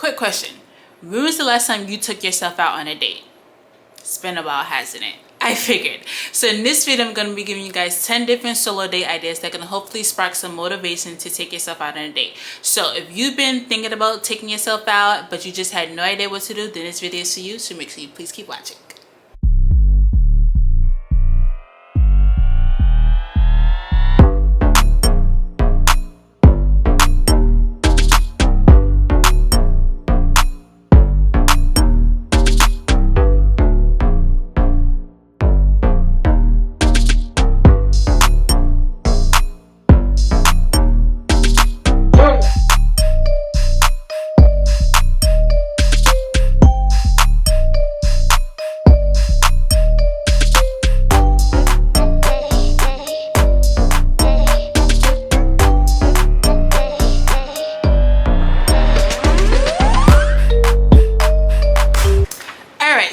quick question. When was the last time you took yourself out on a date? It's been a while, hasn't it? I figured. So in this video, I'm going to be giving you guys 10 different solo date ideas that can hopefully spark some motivation to take yourself out on a date. So if you've been thinking about taking yourself out, but you just had no idea what to do, then this video is for you. So make sure you please keep watching.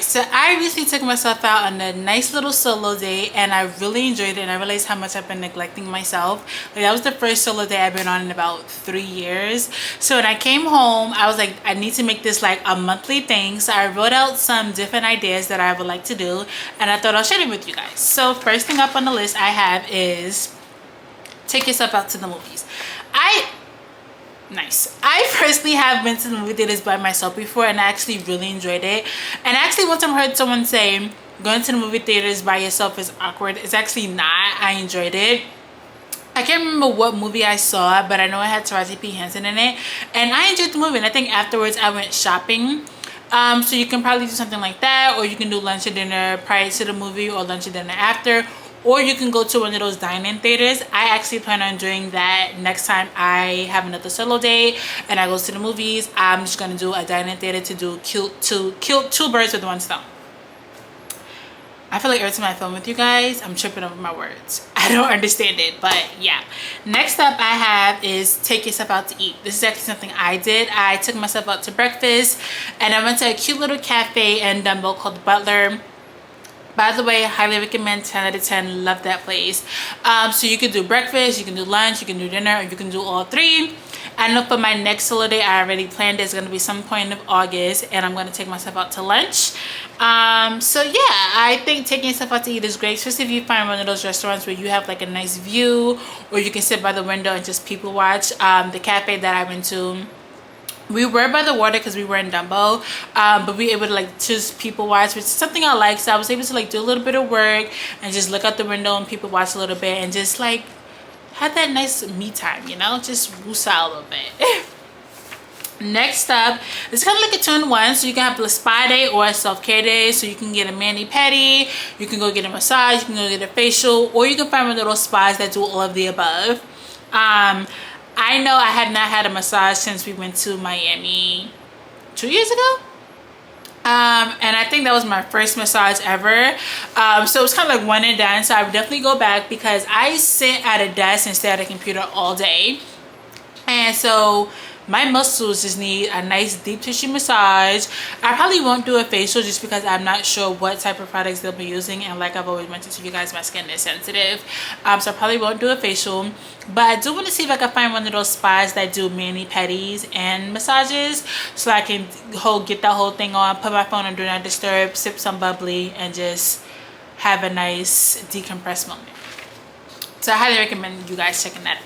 So I recently took myself out on a nice little solo date and I really enjoyed it, and I realized how much I've been neglecting myself. Like, that was the first solo date I've been on in about 3 years. So when I came home, I was like, I need to make this like a monthly thing. So I wrote out some different ideas that I would like to do, and I thought I'll share them with you guys. So first thing up on the list I have is take yourself out to the movies. I personally have been to the movie theaters by myself before, and I actually really enjoyed it. And actually, once I heard someone say going to the movie theaters by yourself is awkward, it's actually not. I enjoyed it. I can't remember what movie I saw, but I know it had Taraji P. Henson in it, and I enjoyed the movie. And I think afterwards I went shopping. So you can probably do something like that, or you can do lunch or dinner prior to the movie, or lunch or dinner after. Or you can go to one of those dine-in theaters. I actually plan on doing that next time I have another solo date and I go to the movies. I'm just gonna do a dine-in theater to do kill two birds with one stone. I feel like every time I film with you guys, I'm tripping over my words. I don't understand it, but yeah. Next up I have is take yourself out to eat. This is actually something I did. I took myself out to breakfast and I went to a cute little cafe in Dumbo called Butler. By the way, highly recommend, 10 out of 10, love that place. So you can do breakfast, you can do lunch, you can do dinner, or you can do all three. I know for my next solo day, I already planned it's going to be some point of August, and I'm going to take myself out to lunch. So yeah, I think taking yourself out to eat is great, especially if you find one of those restaurants where you have like a nice view, or you can sit by the window and just people watch. The cafe that I went to, we were by the water because we were in Dumbo, but we were able to like just people watch, which is something I like. So I was able to like do a little bit of work and just look out the window and people watch a little bit and just like have that nice me time, you know, just woosah a little bit. Next up, it's kind of like a 2-in-1, so you can have a spa day or a self-care day. So you can get a mani-pedi, you can go get a massage, you can go get a facial, or you can find one of those spas that do all of the above. I know I had not had a massage since we went to Miami 2 years ago. And I think that was my first massage ever. So it's kind of like one and done. So I would definitely go back because I sit at a desk and stare at a computer all day. And so my muscles just need a nice deep tissue massage. I probably won't do a facial just because I'm not sure what type of products they'll be using, and like I've always mentioned to you guys, my skin is sensitive, so I probably won't do a facial. But I do want to see if I can find one of those spas that do mani-pedis and massages, so I can get that whole thing on, put my phone on do not disturb, sip some bubbly, and just have a nice decompress moment. So I highly recommend you guys checking that out.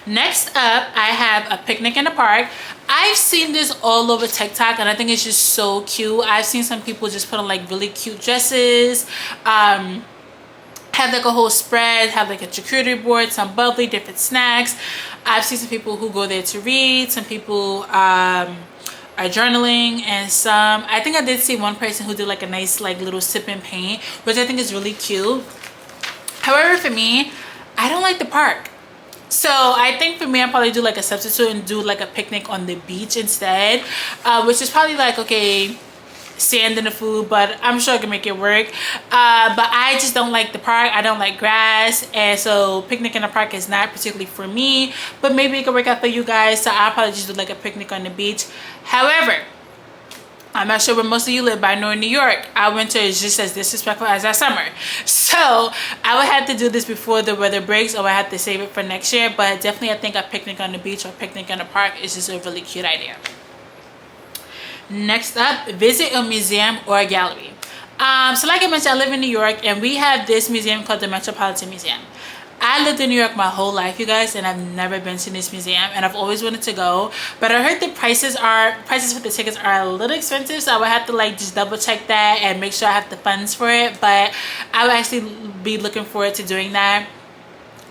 Next up, I have a picnic in the park. I've seen this all over TikTok and I think it's just so cute. I've seen some people just put on like really cute dresses, have like a whole spread, have like a charcuterie board, some bubbly, different snacks. I've seen some people who go there to read, some people are journaling, and some, I think I did see one person who did like a nice like little sip and paint, which I think is really cute. However, for me, I don't like the park. So I think for me, I'll probably do like a substitute and do like a picnic on the beach instead, which is probably like, okay, sand in the food, but I'm sure I can make it work. But I just don't like the park. I don't like grass, and so picnic in the park is not particularly for me, but maybe it could work out for you guys. So I'll probably just do like a picnic on the beach. However, I'm not sure where most of you live, but I know in New York, our winter is just as disrespectful as our summer. So I would have to do this before the weather breaks, or I have to save it for next year. But definitely, I think a picnic on the beach or picnic in the park is just a really cute idea. Next up, visit a museum or a gallery. So like I mentioned, I live in New York, and we have this museum called the Metropolitan Museum. I lived in New York my whole life, you guys, and I've never been to this museum, and I've always wanted to go, but I heard the prices for the tickets are a little expensive, so I would have to like just double check that and make sure I have the funds for it. But I would actually be looking forward to doing that.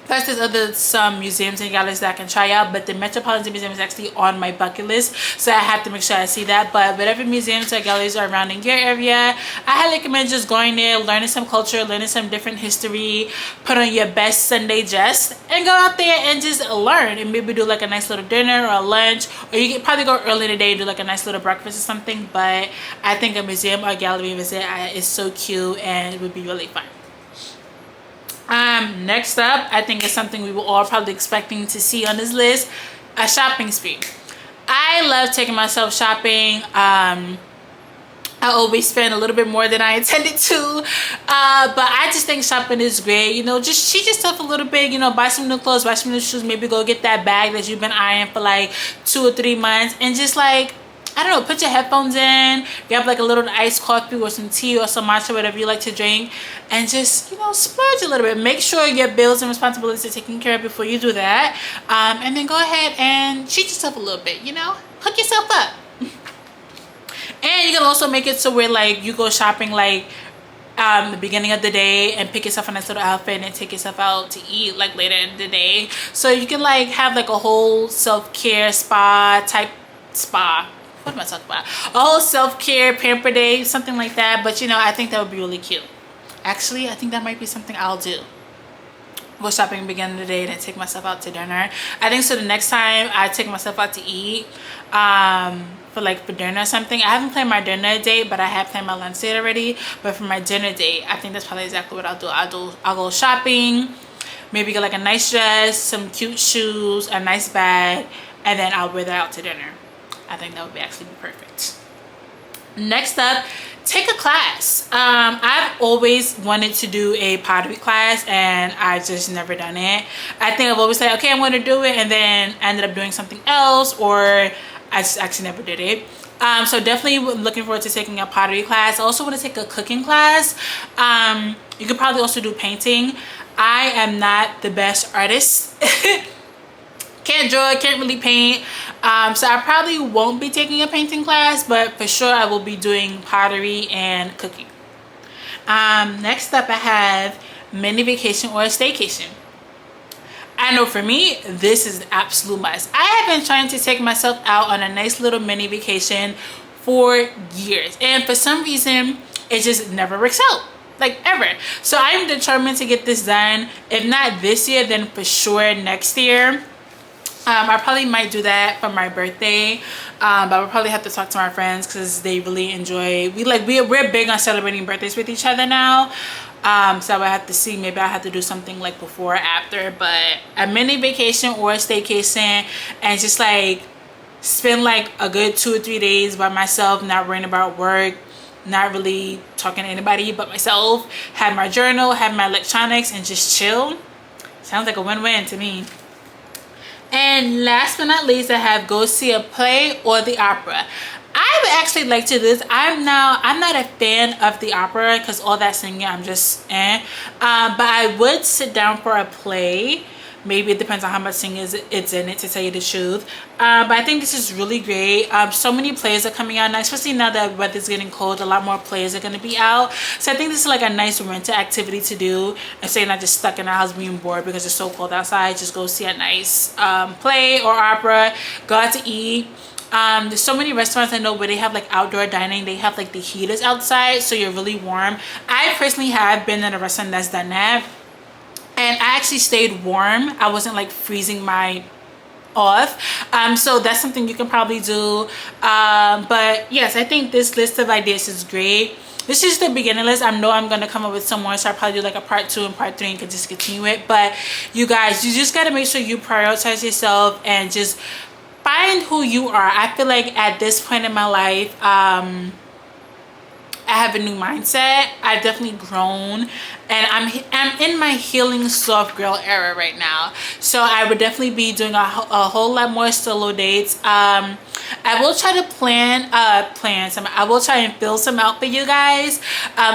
Plus, there's some museums and galleries that I can try out, but the Metropolitan Museum is actually on my bucket list, so I have to make sure I see that. But whatever museums or galleries are around in your area, I highly recommend just going there, learning some culture, learning some different history, put on your best Sunday dress, and go out there and just learn, and maybe do like a nice little dinner or a lunch, or you can probably go early in the day and do like a nice little breakfast or something. But I think a museum or gallery visit is so cute, and it would be really fun. Next up, I think it's something we were all probably expecting to see on this list, a shopping spree. I love taking myself shopping. I always spend a little bit more than I intended to, but I just think shopping is great. You know, just treat yourself a little bit, you know, buy some new clothes, buy some new shoes, maybe go get that bag that you've been eyeing for like 2 or 3 months, and just like, I don't know, put your headphones in, grab like a little iced coffee or some tea or some matcha, whatever you like to drink, and just, you know, splurge a little bit. Make sure your bills and responsibilities are taken care of before you do that. And then go ahead and treat yourself a little bit, you know, hook yourself up. And you can also make it so where like you go shopping like the beginning of the day and pick yourself a nice little outfit and take yourself out to eat like later in the day. So you can like have like a whole self-care spa. What am I talking about? A whole self-care pamper day, something like that. But you know, I think that would be really cute. Actually, I think that might be something I'll do. Go shopping beginning of the day, then take myself out to dinner. I think so the next time I take myself out to eat for dinner or something, I haven't planned my dinner date, but I have planned my lunch date already. But for my dinner date, I think that's probably exactly what I'll do. I'll go shopping, maybe get like a nice dress, some cute shoes, a nice bag, and then I'll wear that out to dinner. I think that would actually be perfect. Next up, take a class. I've always wanted to do a pottery class, and I just never done it. I think I've always said, okay, I'm going to do it, and then I ended up doing something else, or I just actually never did it. So definitely looking forward to taking a pottery class. I also want to take a cooking class. You could probably also do painting. I am not the best artist. Can't draw, can't really paint, so I probably won't be taking a painting class, but for sure I will be doing pottery and cooking. Next up, I have mini vacation or a staycation. I know for me, this is an absolute must. I have been trying to take myself out on a nice little mini vacation for years, and for some reason it just never works out, like ever. So I'm determined to get this done. If not this year, then for sure next year. I probably might do that for my birthday, but we'll probably have to talk to my friends because they really enjoy. We're big on celebrating birthdays with each other now. So I would have to see. Maybe I have to do something like before or after. But a mini vacation or a staycation, and just like spend like a good 2 or 3 days by myself, not worrying about work, not really talking to anybody but myself. Have my journal, have my electronics, and just chill. Sounds like a win-win to me. And last but not least, I have go see a play or the opera. I would actually like to do this. I'm not a fan of the opera because all that singing, I'm just but I would sit down for a play. Maybe it depends on how much singing it's in it, to tell you the truth. But I think this is really great. So many plays are coming out now, especially now that weather's getting cold. A lot more plays are going to be out. So I think this is like a nice winter activity to do, and so you're not just stuck in the house being bored because it's so cold outside. Just go see a nice play or opera. Go out to eat. There's so many restaurants I know where they have like outdoor dining. They have like the heaters outside, so you're really warm. I personally have been in a restaurant that's done that, and I actually stayed warm. I wasn't like freezing my off. So that's something you can probably do. But yes, I think this list of ideas is great. This is the beginning list. I know I'm going to come up with some more, so I'll probably do like a part 2 and part 3 and can just continue it. But you guys, you just got to make sure you prioritize yourself and just find who you are. I feel like at this point in my life, I have a new mindset. I've definitely grown, and I'm in my healing soft girl era right now. So I would definitely be doing a whole lot more solo dates. I will try to plan some. I will try and fill some out for you guys,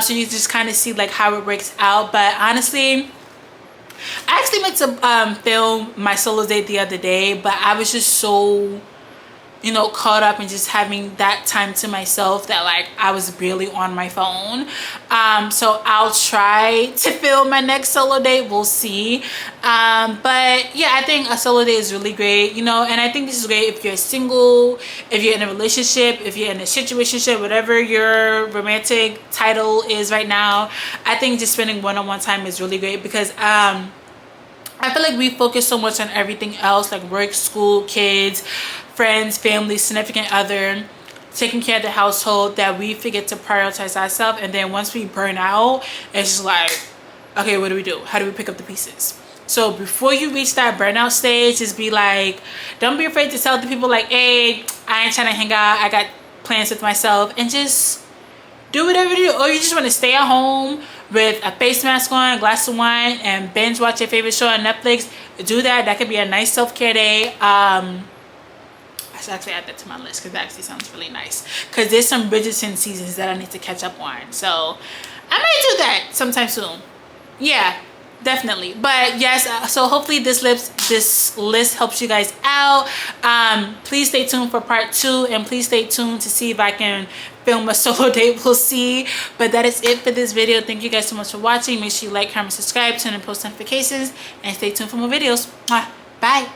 so you just kind of see like how it works out. But honestly, I actually meant to film my solo date the other day, but I was just so, you know, caught up in just having that time to myself that like I was barely on my phone. So I'll try to film my next solo date. We'll see. But yeah, I think a solo date is really great, you know, and I think this is great if you're single, if you're in a relationship, if you're in a situationship, whatever your romantic title is right now. I think just spending one-on-one time is really great because I feel like we focus so much on everything else, like work, school, kids, friends, family, significant other, taking care of the household, that we forget to prioritize ourselves. And then once we burn out, it's just like, okay, what do we do? How do we pick up the pieces? So before you reach that burnout stage, just be like, don't be afraid to tell the people like, hey, I ain't trying to hang out, I got plans with myself, and just do whatever you do. Or you just want to stay at home with a face mask on, a glass of wine, and binge watch your favorite show on Netflix. Do that. That could be a nice self-care day. I should actually add that to my list because that actually sounds really nice, because there's some Bridgerton seasons that I need to catch up on, so I might do that sometime soon. Yeah, definitely. But yes, so hopefully this list helps you guys out. Please stay tuned for part 2, and please stay tuned to see if I can film a solo date. We'll see. But that is it for this video. Thank you guys so much for watching. Make sure you like, comment, subscribe, turn on post notifications, and stay tuned for more videos. Bye.